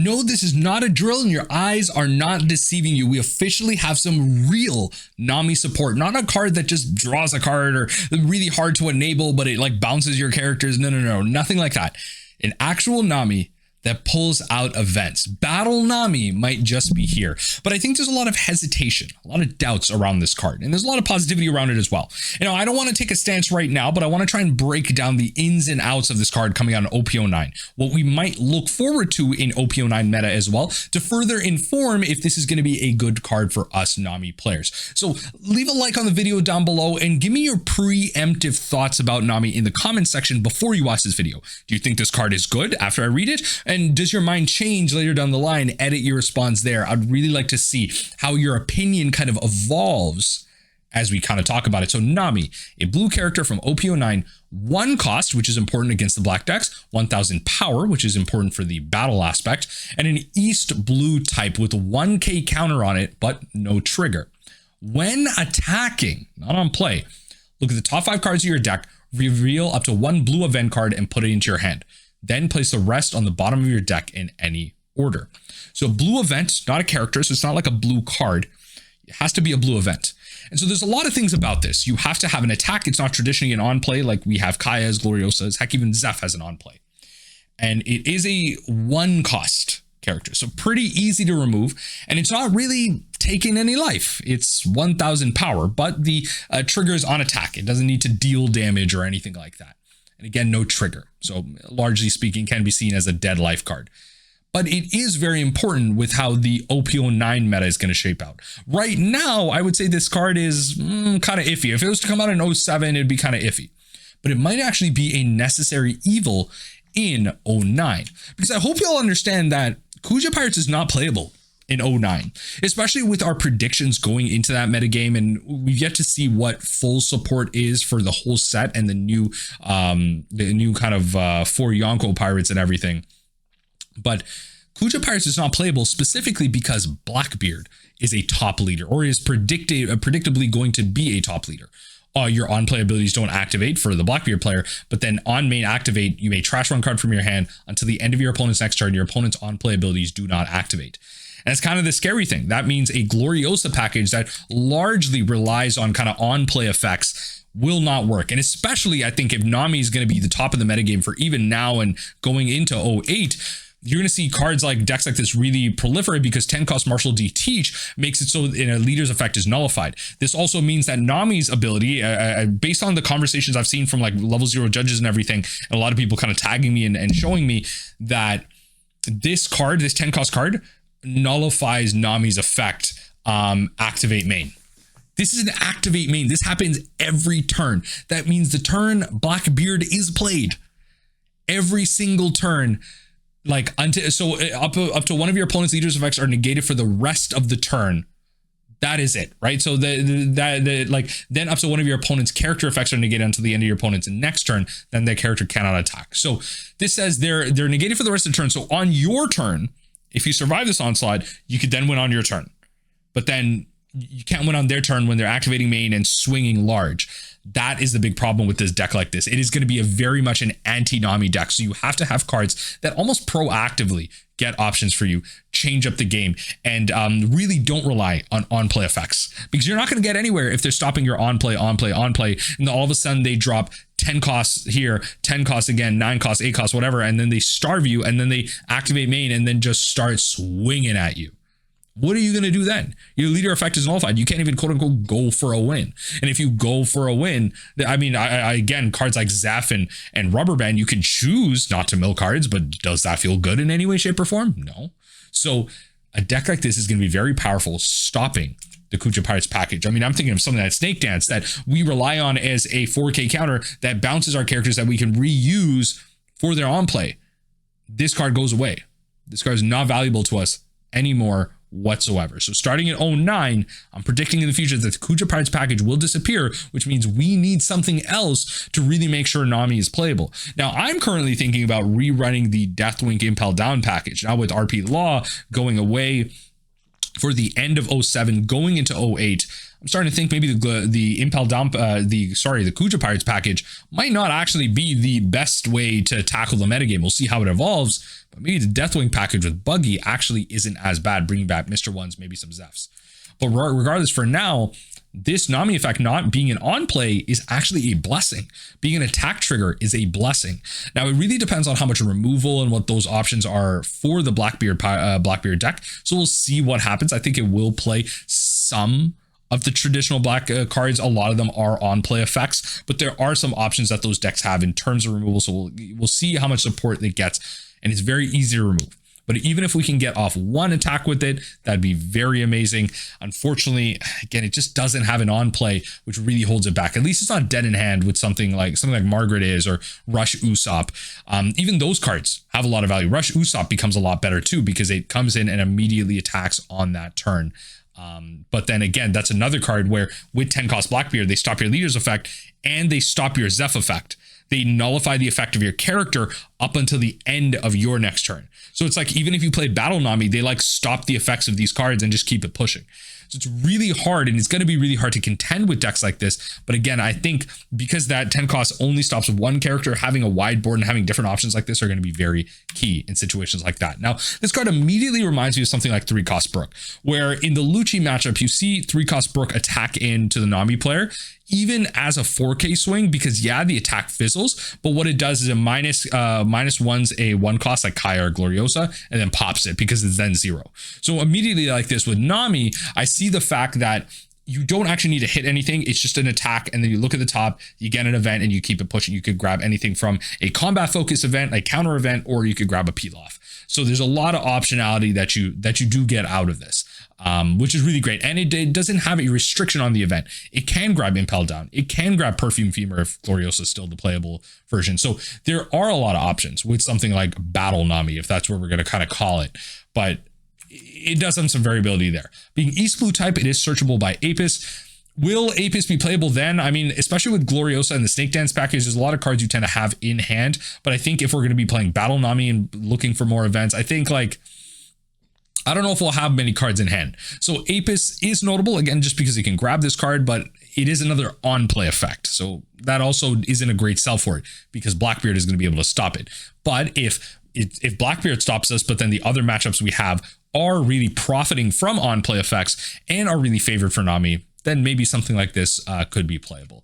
No, this is not a drill and your eyes are not deceiving you. We officially have some real Nami support, not a card that just draws a card or really hard to enable, but it like bounces your characters. No, nothing like that. An actual Nami that pulls out events. Battle Nami might just be here, but I think there's a lot of hesitation, a lot of doubts around this card, and there's a lot of positivity around it as well. You know, I don't want to take a stance right now, but I want to try and break down the ins and outs of this card coming out in OP09, what we might look forward to in OP09 meta as well, to further inform if this is going to be a good card for us Nami players. So leave a like on the video down below and give me your preemptive thoughts about Nami in the comment section before you watch this video. Do you think this card is good after I read it? And does your mind change later down the line? Edit your response there. I'd really like to see how your opinion kind of evolves as we kind of talk about it. So Nami, a blue character from OP09, 1 cost, which is important against the black decks, 1000 power, which is important for the battle aspect, and an East blue type with 1k counter on it, but no trigger. When attacking, not on play, look at the top 5 cards of your deck, reveal up to 1 blue event card and put it into your hand. Then place the rest on the bottom of your deck in any order. So blue event, not a character, so it's not like a blue card. It has to be a blue event. And so there's a lot of things about this. You have to have an attack. It's not traditionally an on-play like we have Kaya's, Gloriosas, heck, even Zeph has an on-play. And it is a 1 cost character, so pretty easy to remove. And it's not really taking any life. It's 1000 power, but the trigger is on attack. It doesn't need to deal damage or anything like that. And again, no trigger. So largely speaking, can be seen as a dead life card. But it is very important with how the OP09 meta is going to shape out. Right now, I would say this card is kind of iffy. If it was to come out in 07, it'd be kind of iffy. But it might actually be a necessary evil in 09. Because I hope you all understand that Kuja Pirates is not playable in 09, especially with our predictions going into that metagame, and we've yet to see what full support is for the whole set and the new kind of 4 Yonko Pirates and everything. But Kuja Pirates is not playable specifically because Blackbeard is a top leader, or is predictably going to be a top leader. Your on-play abilities don't activate for the Blackbeard player, but then on main activate, you may trash 1 card from your hand until the end of your opponent's next turn. Your opponent's on-play abilities do not activate. And it's kind of the scary thing. That means a Gloriosa package that largely relies on kind of on-play effects will not work. And especially, I think, if Nami is going to be the top of the metagame for even now and going into 08, you're going to see cards like decks like this really proliferate because 10 cost Martial D Teach makes it so in a leader's effect is nullified. This also means that Nami's ability, based on the conversations I've seen from like level 0 judges and everything, and a lot of people kind of tagging me and showing me that this card, this 10 cost card, nullifies Nami's effect, activate main. This is an activate main. This happens every turn. That means the turn Blackbeard is played. Every single turn, like until up to 1 of your opponent's leader's effects are negated for the rest of the turn. That is it, right? So then up to 1 of your opponent's character effects are negated until the end of your opponent's next turn. Then their character cannot attack. So this says they're negated for the rest of the turn. So on your turn, if you survive this onslaught, you could then win on your turn. But then you can't win on their turn when they're activating main and swinging large. That is the big problem with this deck like this. It is going to be a very much an anti-Nami deck. So you have to have cards that almost proactively get options for you, change up the game, and really don't rely on on-play effects. Because you're not going to get anywhere if they're stopping your on-play, and then all of a sudden they drop 10 costs here, 10 costs again, 9 costs, 8 costs, whatever, and then they starve you, and then they activate main and then just start swinging at you. What are you going to do then? Your leader effect is nullified. You can't even quote unquote go for a win. And if you go for a win, I mean, again, cards like Zeph and Rubber Band, you can choose not to mill cards, but does that feel good in any way, shape, or form? No. So a deck like this is going to be very powerful, stopping the Kuja Pirates package. I mean, I'm thinking of something like Snake Dance that we rely on as a 4K counter that bounces our characters that we can reuse for their on play. This card goes away. This card is not valuable to us anymore whatsoever. So starting at 09, I'm predicting in the future that the Kuja Pirates package will disappear, which means we need something else to really make sure Nami is playable. Now, I'm currently thinking about rerunning the Deathwing Impel Down package. Now with RP Law going away for the end of 07, going into 08, I'm starting to think maybe the Impel Down, the Kuja Pirates package might not actually be the best way to tackle the metagame. We'll see how it evolves, but maybe the Deathwing package with Buggy actually isn't as bad, bringing back Mr. Ones, maybe some Zephs. But regardless, for now, this Nami effect not being an on play is actually a blessing. Being an attack trigger is a blessing. Now, it really depends on how much removal and what those options are for the Blackbeard deck. So we'll see what happens. I think it will play some of the traditional black cards. A lot of them are on play effects, but there are some options that those decks have in terms of removal. So we'll see how much support it gets, and it's very easy to remove. But even if we can get off one attack with it, that'd be very amazing. Unfortunately, again, it just doesn't have an on play, which really holds it back. At least it's not dead in hand with something like Margaret is, or Rush Usopp. Even those cards have a lot of value. Rush Usopp becomes a lot better too, because it comes in and immediately attacks on that turn. But then again, that's another card where with 10 cost Blackbeard, they stop your leader's effect and they stop your Zeph effect. They nullify the effect of your character up until the end of your next turn. So it's like, even if you play Battle Nami, they like stop the effects of these cards and just keep it pushing. So it's really hard, and it's going to be really hard to contend with decks like this. But again, I think because that 10 cost only stops one character, having a wide board and having different options like this are going to be very key in situations like that. Now, this card immediately reminds me of something like 3 cost Brook, where in the Lucci matchup, you see 3 cost Brook attack into the Nami player, even as a 4K swing, because yeah, the attack fizzles, but what it does is it minus ones a 1 cost like Kaya or Gloriosa, and then pops it because it's then 0. So immediately like this with Nami, I see the fact that you don't actually need to hit anything. It's just an attack. And then you look at the top, you get an event and you keep it pushing. You could grab anything from a combat focus event, a counter event, or you could grab a peel off. So there's a lot of optionality that you do get out of this, which is really great. And it doesn't have a restriction on the event. It can grab Impel Down. It can grab Perfume Femur if Gloriosa is still the playable version. So there are a lot of options with something like Battle Nami, if that's what we're going to kind of call it. But it does have some variability there. Being East Blue type, it is searchable by Apis. Will Apis be playable then? I mean, especially with Gloriosa and the Snake Dance package, there's a lot of cards you tend to have in hand. But I think if we're going to be playing Battle Nami and looking for more events, I think I don't know if we'll have many cards in hand. So Apis is notable, again, just because it can grab this card, but it is another on-play effect. So that also isn't a great sell for it, because Blackbeard is going to be able to stop it. But if Blackbeard stops us, but then the other matchups we have are really profiting from on-play effects and are really favored for Nami, then maybe something like this could be playable.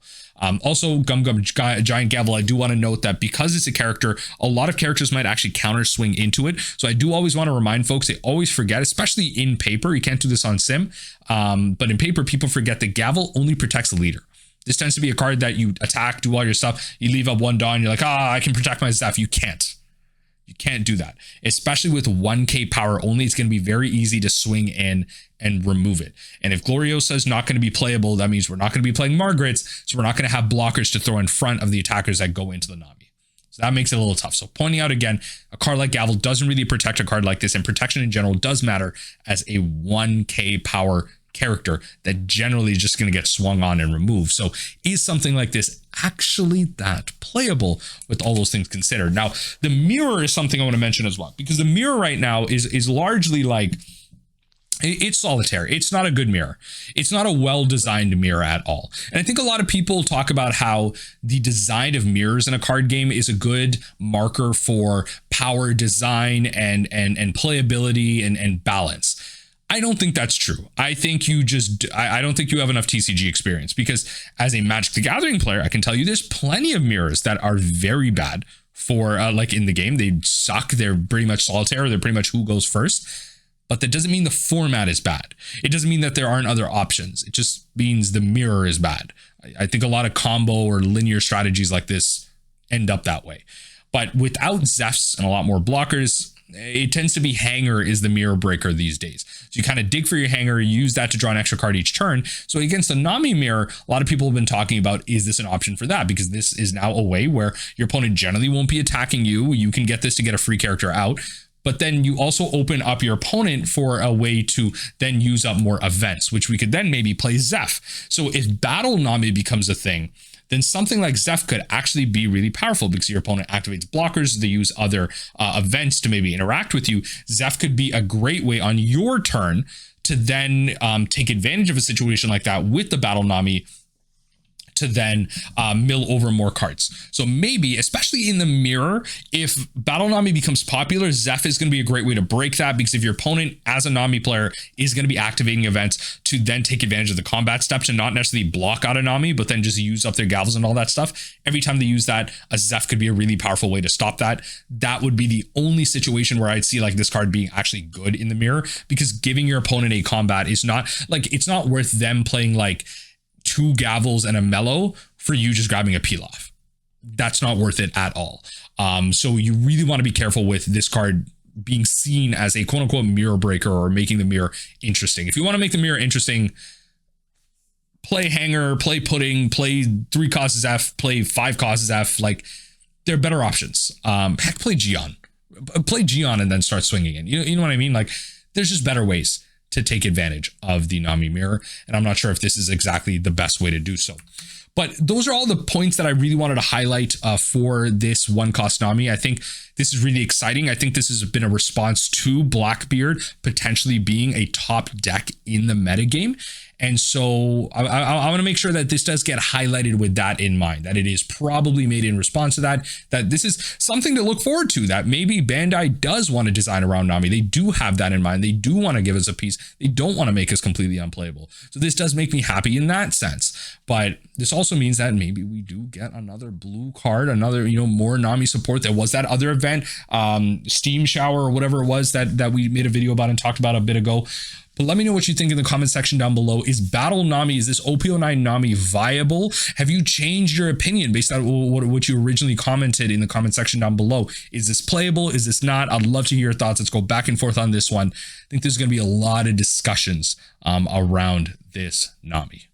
Also, Gum Giant Gavel, I do want to note that because it's a character, a lot of characters might actually counter swing into it. So I do always want to remind folks, they always forget, especially in paper, you can't do this on Sim, but in paper, people forget that Gavel only protects the leader. This tends to be a card that you attack, do all your stuff, you leave up 1 Dawn, you're like, I can protect my Zeph. You can't. You can't do that, especially with 1K power only. It's going to be very easy to swing in and remove it. And if Gloriosa is not going to be playable, that means we're not going to be playing Margarets. So we're not going to have blockers to throw in front of the attackers that go into the Nami. So that makes it a little tough. So pointing out again, a card like Gavel doesn't really protect a card like this, and protection in general does matter as a 1K power character that generally is just going to get swung on and removed. So is something like this actually that playable with all those things considered? Now, the mirror is something I want to mention as well, because the mirror right now is largely like, it's solitary. It's not a good mirror. It's not a well-designed mirror at all. And I think a lot of people talk about how the design of mirrors in a card game is a good marker for power, design, and playability and balance. I don't think that's true. I think I don't think you have enough TCG experience, because as a Magic the Gathering player, I can tell you there's plenty of mirrors that are very bad for like in the game. They suck. They're pretty much solitaire. They're pretty much who goes first. But that doesn't mean the format is bad. It doesn't mean that there aren't other options. It just means the mirror is bad. I think a lot of combo or linear strategies like this end up that way. But without Zephs and a lot more blockers, it tends to be hanger is the mirror breaker these days. So you kind of dig for your hanger, use that to draw an extra card each turn. So against the Nami mirror, a lot of people have been talking about, is this an option for that? Because this is now a way where your opponent generally won't be attacking you. You can get this to get a free character out. But then you also open up your opponent for a way to then use up more events, which we could then maybe play Zeph. So if Battle Nami becomes a thing, then something like Zeph could actually be really powerful because your opponent activates blockers. They use other events to maybe interact with you. Zeph could be a great way on your turn to then take advantage of a situation like that with the Battle Nami to then mill over more cards. So maybe, especially in the mirror, if Battle Nami becomes popular, Zeph is going to be a great way to break that, because if your opponent as a Nami player is going to be activating events to then take advantage of the combat steps and not necessarily block out a Nami, but then just use up their gavels and all that stuff, every time they use that, a Zeph could be a really powerful way to stop that. That would be the only situation where I'd see like this card being actually good in the mirror, because giving your opponent a combat is not like, it's not worth them playing like 2 gavels and a mellow for you just grabbing a peel off. That's not worth it at all. So you really want to be careful with this card being seen as a quote unquote mirror breaker or making the mirror interesting. If you want to make the mirror interesting, play Hanger, play Pudding, play 3 causes F, play 5 causes F. Like, there are better options. Heck, play Gion. Play Gion and then start swinging in. You know what I mean? Like, there's just better ways to take advantage of the Nami mirror. And I'm not sure if this is exactly the best way to do so. But those are all the points that I really wanted to highlight for this 1-cost Nami. I think this is really exciting. I think this has been a response to Blackbeard potentially being a top deck in the metagame. And so I want to make sure that this does get highlighted with that in mind, that it is probably made in response to that, that this is something to look forward to, that maybe Bandai does want to design around Nami. They do have that in mind. They do want to give us a piece. They don't want to make us completely unplayable. So this does make me happy in that sense. But this also means that maybe we do get another blue card, another, more Nami support. There was that other event, Steam Shower or whatever it was that we made a video about and talked about a bit ago. But let me know what you think in the comment section down below. Is Battle Nami, is this OP09 Nami viable? Have you changed your opinion based on what you originally commented in the comment section down below? Is this playable? Is this not? I'd love to hear your thoughts. Let's go back and forth on this one. I think there's going to be a lot of discussions around this Nami.